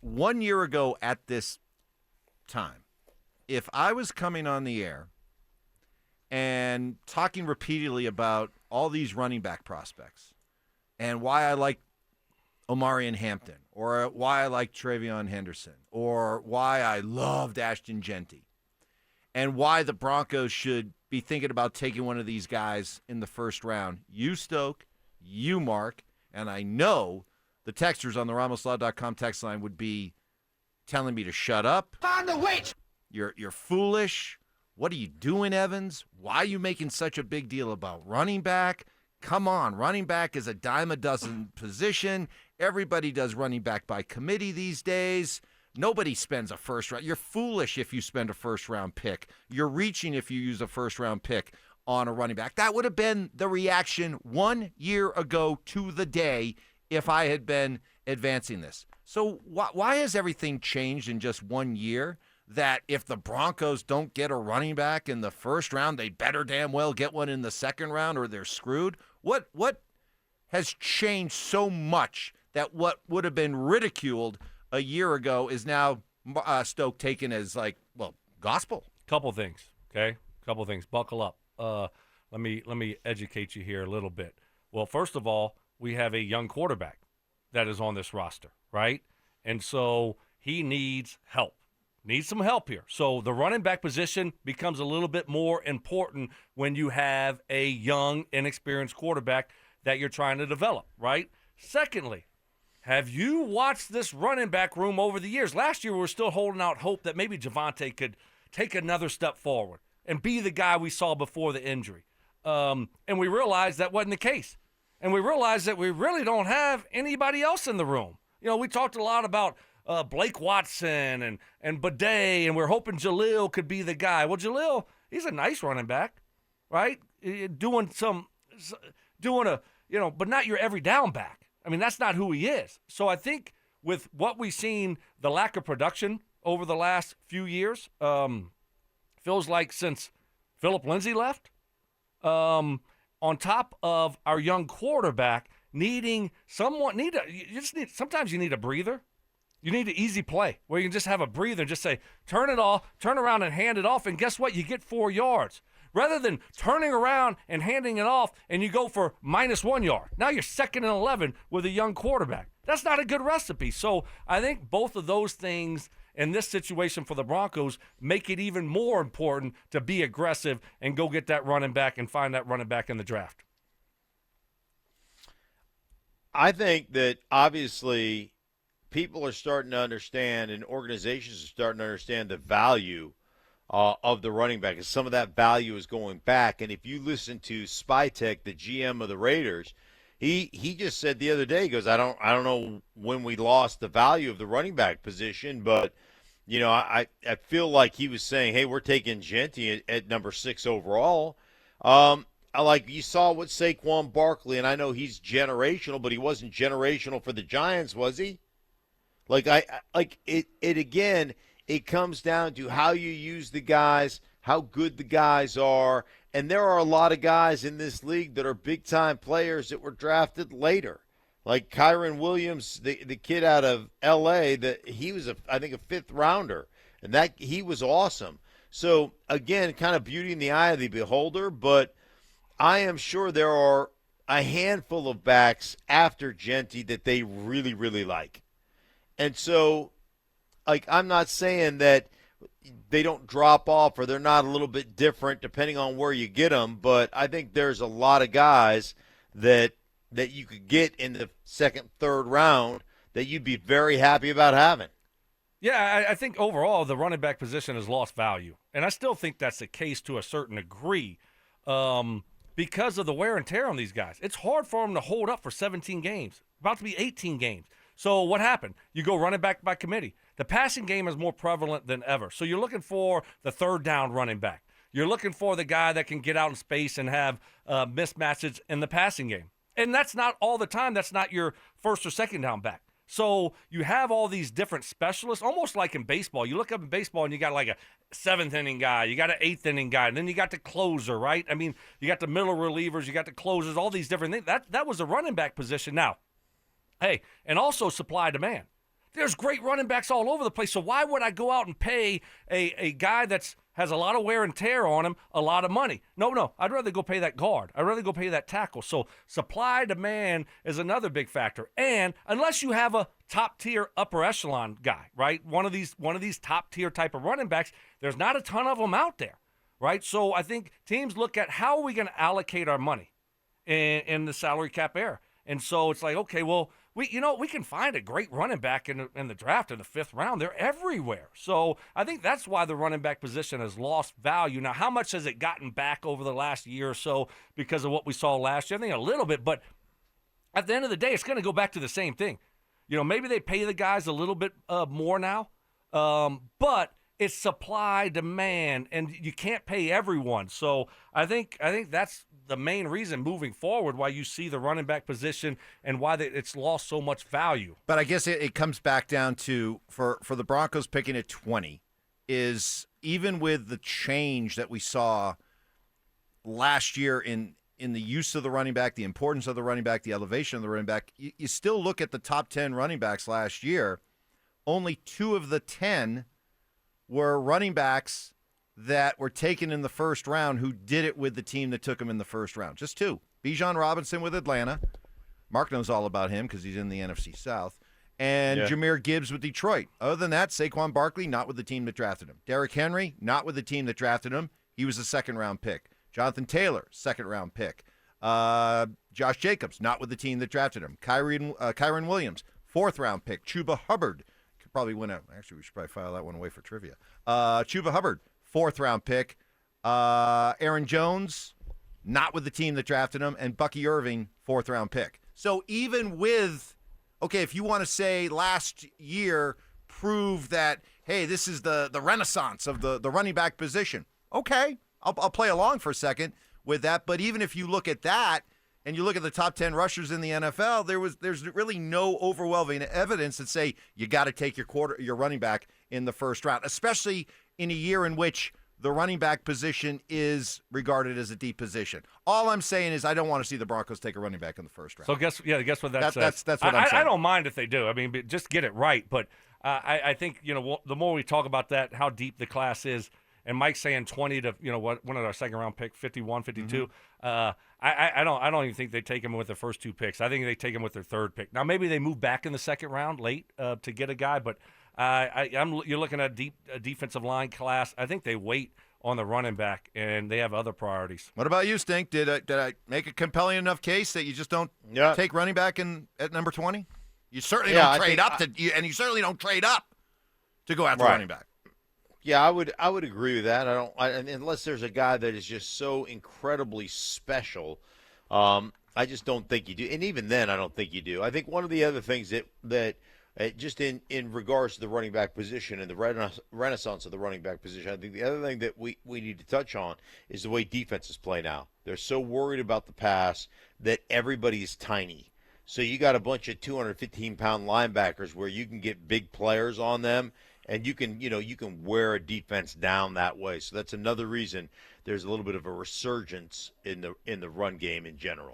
1 year ago at this time, if I was coming on the air and talking repeatedly about all these running back prospects and why I like Omarion Hampton or why I like TreyVeon Henderson or why I loved Ashton Genty and why the Broncos should be thinking about taking one of these guys in the first round, you, Stoke, you, Mark, and I know the texters on the RamosLaw.com text line would be telling me to shut up. Find the witch! You're foolish. What are you doing, Evans? Why are you making such a big deal about running back? Come on, running back is a dime a dozen position. Everybody does running back by committee these days. Nobody spends a first round. You're foolish if you spend a first-round pick. You're reaching if you use a first-round pick on a running back. That would have been the reaction 1 year ago to the day if I had been advancing this. So why has everything changed in just 1 year? That if the Broncos don't get a running back in the first round, they better damn well get one in the second round or they're screwed? What has changed so much that what would have been ridiculed a year ago is now Stoke taken as gospel? Couple things, okay? Couple things. Buckle up. Let me educate you here a little bit. Well, first of all, we have a young quarterback that is on this roster, right? And so he needs help. Needs some help here. So the running back position becomes a little bit more important when you have a young, inexperienced quarterback that you're trying to develop, right? Secondly, have you watched this running back room over the years? Last year we were still holding out hope that maybe Javonte could take another step forward and be the guy we saw before the injury. And we realized that wasn't the case. And we realized that we really don't have anybody else in the room. You know, we talked a lot about Blake Watson and Bidet, and we're hoping Jaleel could be the guy. Well, Jaleel, he's a nice running back, right? Doing but not your every down back. I mean, that's not who he is. So I think with what we've seen, the lack of production over the last few years, feels like since Philip Lindsay left, on top of our young quarterback sometimes you need a breather. You need an easy play where you can just have a breather and just say, turn it off, turn around and hand it off, and guess what? You get 4 yards. Rather than turning around and handing it off and you go for -1 yard. Now you're 2nd and 11 with a young quarterback. That's not a good recipe. So I think both of those things in this situation for the Broncos make it even more important to be aggressive and go get that running back and find that running back in the draft. I think that obviously people are starting to understand and organizations are starting to understand the value of the running back, and some of that value is going back. And if you listen to Spytek, the GM of the Raiders, he just said the other day, he goes, I don't know when we lost the value of the running back position, but I feel like he was saying, hey, we're taking Genty at number 6 overall. You saw with Saquon Barkley, and I know he's generational, but he wasn't generational for the Giants, was he? It comes down to how you use the guys, how good the guys are, and there are a lot of guys in this league that are big-time players that were drafted later. Like Kyron Williams, the kid out of L.A., that he was, I think, a 5th rounder, and that he was awesome. So, again, kind of beauty in the eye of the beholder, but I am sure there are a handful of backs after Genty that they really, really like. And so, I'm not saying that they don't drop off or they're not a little bit different depending on where you get them, but I think there's a lot of guys that you could get in the 2nd, 3rd round that you'd be very happy about having. Yeah, I think overall the running back position has lost value, and I still think that's the case to a certain degree because of the wear and tear on these guys. It's hard for them to hold up for 17 games, about to be 18 games. So what happened? You go running back by committee. The passing game is more prevalent than ever. So you're looking for the 3rd down running back. You're looking for the guy that can get out in space and have mismatches in the passing game. And that's not all the time. That's not your 1st or 2nd down back. So you have all these different specialists, almost like in baseball. You look up in baseball and you got like a 7th inning guy, you got an 8th inning guy, and then you got the closer, right? I mean, you got the middle relievers, you got the closers, all these different things. That was the running back position. Now, hey, and also supply demand. There's great running backs all over the place. So why would I go out and pay a guy that's has a lot of wear and tear on him a lot of money? No. I'd rather go pay that guard. I'd rather go pay that tackle. So supply demand is another big factor. And unless you have a top tier upper echelon guy, right? One of these top tier type of running backs, there's not a ton of them out there, right? So I think teams look at how are we going to allocate our money in the salary cap era. And so it's like, okay, well, we can find a great running back in the draft in the 5th round. They're everywhere. So I think that's why the running back position has lost value. Now, how much has it gotten back over the last year or so because of what we saw last year? I think a little bit, but at the end of the day, it's going to go back to the same thing. Maybe they pay the guys a little bit more now, but it's supply, demand, and you can't pay everyone. So I think that's the main reason moving forward why you see the running back position and why it's lost so much value. But I guess it comes back down to, for the Broncos picking at 20, is even with the change that we saw last year in the use of the running back, the importance of the running back, the elevation of the running back, you still look at the top 10 running backs last year, only 2 of the 10 were running backs that were taken in the first round who did it with the team that took them in the first round. Just 2. Bijan Robinson with Atlanta. Mark knows all about him because he's in the NFC South. And Jahmyr Gibbs with Detroit. Other than that, Saquon Barkley, not with the team that drafted him. Derrick Henry, not with the team that drafted him. He was a 2nd-round pick. Jonathan Taylor, 2nd-round pick. Josh Jacobs, not with the team that drafted him. Kyron Williams, 4th-round pick. Chuba Hubbard, could probably win a – actually, we should probably file that one away for trivia. Chuba Hubbard, 4th-round pick. Aaron Jones, not with the team that drafted him. And Bucky Irving, 4th-round pick. So even with – okay, if you want to say last year proved that, hey, this is the renaissance of the running back position, okay, I'll play along for a second with that. But even if you look at that and you look at the top 10 rushers in the NFL, there's really no overwhelming evidence that say you got to take your running back in the first round, especially in a year in which the running back position is regarded as a deep position. All I'm saying is I don't want to see the Broncos take a running back in the first round. So guess what that says. That's what I'm saying. I don't mind if they do. I mean, just get it right. But I think the more we talk about that, how deep the class is, and Mike's saying 20 to one of our 2nd-round pick, 51, 52. I don't even think they take him with the first 2 picks. I think they take him with their 3rd pick. Now maybe they move back in the 2nd round late to get a guy, but you're looking at a defensive line class. I think they wait on the running back, and they have other priorities. What about you, Stink? Did I make a compelling enough case that you just don't take running back at number 20? You certainly don't trade up and you certainly don't trade up to go after running back. Yeah, I would agree with that. Unless there's a guy that is just so incredibly special, I just don't think you do. And even then, I don't think you do. I think one of the other things that just in regards to the running back position and the renaissance of the running back position, I think the other thing that we need to touch on is the way defenses play now. They're so worried about the pass that everybody's tiny. So you got a bunch of 215-pound linebackers where you can get big players on them, and you can wear a defense down that way. So that's another reason there's a little bit of a resurgence in the run game in general.